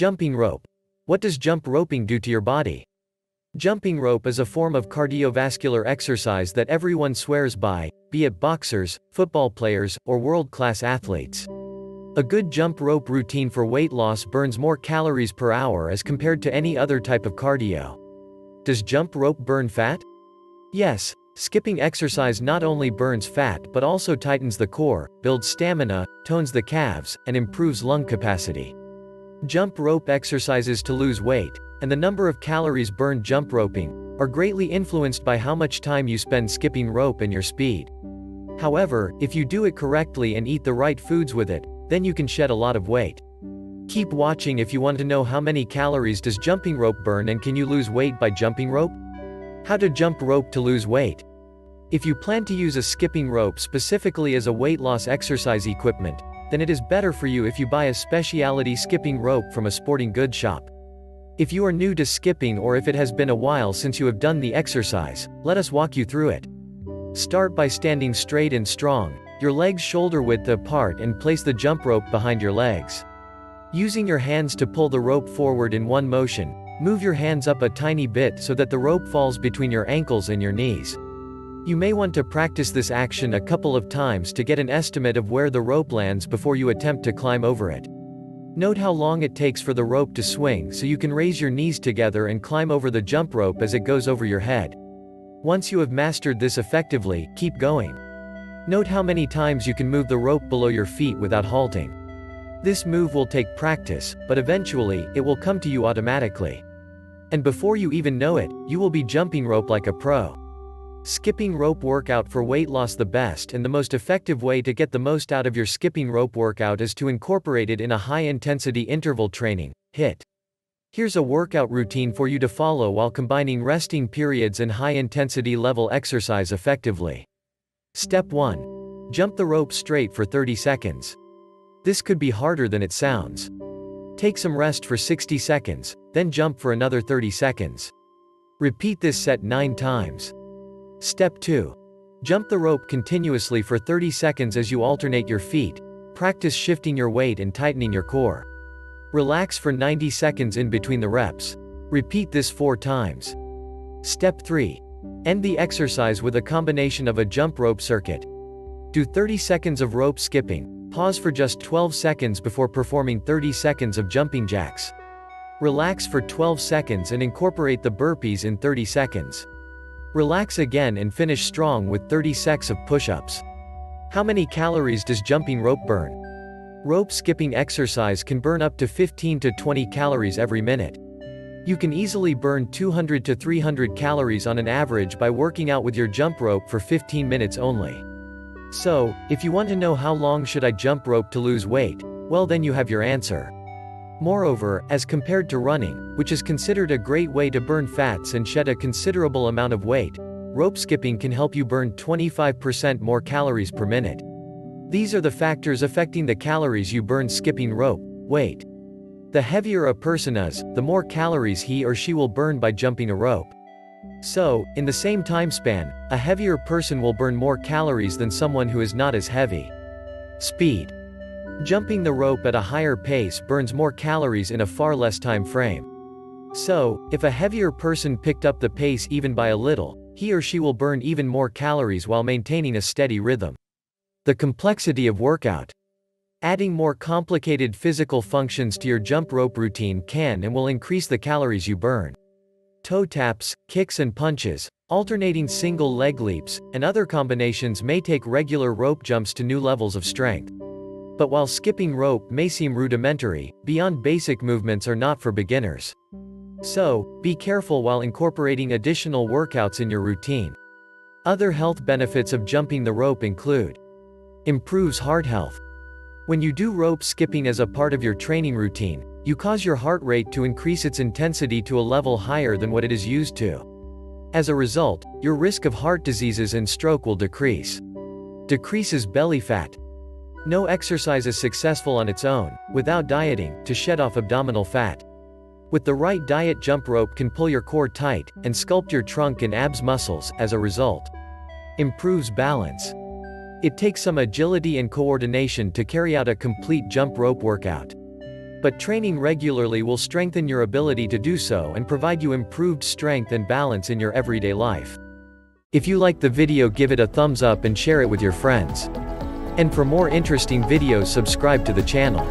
Jumping rope. What does jump roping do to your body? Jumping rope is a form of cardiovascular exercise that everyone swears by, be it boxers, football players, or world-class athletes. A good jump rope routine for weight loss burns more calories per hour as compared to any other type of cardio. Does jump rope burn fat? Yes, skipping exercise not only burns fat but also tightens the core, builds stamina, tones the calves, and improves lung capacity. Jump rope exercises to lose weight, and the number of calories burned jump roping, are greatly influenced by how much time you spend skipping rope and your speed. However, if you do it correctly and eat the right foods with it, then you can shed a lot of weight. Keep watching if you want to know how many calories does jumping rope burn and can you lose weight by jumping rope? How to jump rope to lose weight. If you plan to use a skipping rope specifically as a weight loss exercise equipment, then it is better for you if you buy a specialty skipping rope from a sporting goods shop. If you are new to skipping or if it has been a while since you have done the exercise, let us walk you through it. Start by standing straight and strong, your legs shoulder width apart, and place the jump rope behind your legs. Using your hands to pull the rope forward in one motion, move your hands up a tiny bit so that the rope falls between your ankles and your knees. You may want to practice this action a couple of times to get an estimate of where the rope lands before you attempt to climb over it. Note how long it takes for the rope to swing so you can raise your knees together and climb over the jump rope as it goes over your head. Once you have mastered this effectively, keep going. Note how many times you can move the rope below your feet without halting. This move will take practice, but eventually, it will come to you automatically. And before you even know it, you will be jumping rope like a pro. Skipping rope workout for weight loss. The best and the most effective way to get the most out of your skipping rope workout is to incorporate it in a high-intensity interval training, HIIT. Here's a workout routine for you to follow while combining resting periods and high-intensity level exercise effectively. Step 1. Jump the rope straight for 30 seconds. This could be harder than it sounds. Take some rest for 60 seconds, then jump for another 30 seconds. Repeat this set 9 times. Step 2. Jump the rope continuously for 30 seconds as you alternate your feet. Practice shifting your weight and tightening your core. Relax for 90 seconds in between the reps. Repeat this 4 times. Step 3. End the exercise with a combination of a jump rope circuit. Do 30 seconds of rope skipping, pause for just 12 seconds before performing 30 seconds of jumping jacks. Relax for 12 seconds and incorporate the burpees in 30 seconds. Relax again and finish strong with 30 seconds of push-ups. How many calories does jumping rope burn? Rope skipping exercise can burn up to 15 to 20 calories every minute. You can easily burn 200 to 300 calories on an average by working out with your jump rope for 15 minutes only. So, if you want to know how long should I jump rope to lose weight, well then you have your answer. Moreover, as compared to running, which is considered a great way to burn fats and shed a considerable amount of weight, rope skipping can help you burn 25% more calories per minute. These are the factors affecting the calories you burn skipping rope. Weight. The heavier a person is, the more calories he or she will burn by jumping a rope. So, in the same time span, a heavier person will burn more calories than someone who is not as heavy. Speed. Jumping the rope at a higher pace burns more calories in a far less time frame. So, if a heavier person picked up the pace even by a little, he or she will burn even more calories while maintaining a steady rhythm. The complexity of workout. Adding more complicated physical functions to your jump rope routine can and will increase the calories you burn. Toe taps, kicks and punches, alternating single leg leaps, and other combinations may take regular rope jumps to new levels of strength. But while skipping rope may seem rudimentary, beyond basic movements are not for beginners. So, be careful while incorporating additional workouts in your routine. Other health benefits of jumping the rope include: improves heart health. When you do rope skipping as a part of your training routine, you cause your heart rate to increase its intensity to a level higher than what it is used to. As a result, your risk of heart diseases and stroke will decrease. Decreases belly fat. No exercise is successful on its own, without dieting, to shed off abdominal fat. With the right diet, jump rope can pull your core tight, and sculpt your trunk and abs muscles. As a result, improves balance. It takes some agility and coordination to carry out a complete jump rope workout. But training regularly will strengthen your ability to do so and provide you improved strength and balance in your everyday life. If you like the video, give it a thumbs up and share it with your friends. And for more interesting videos, subscribe to the channel.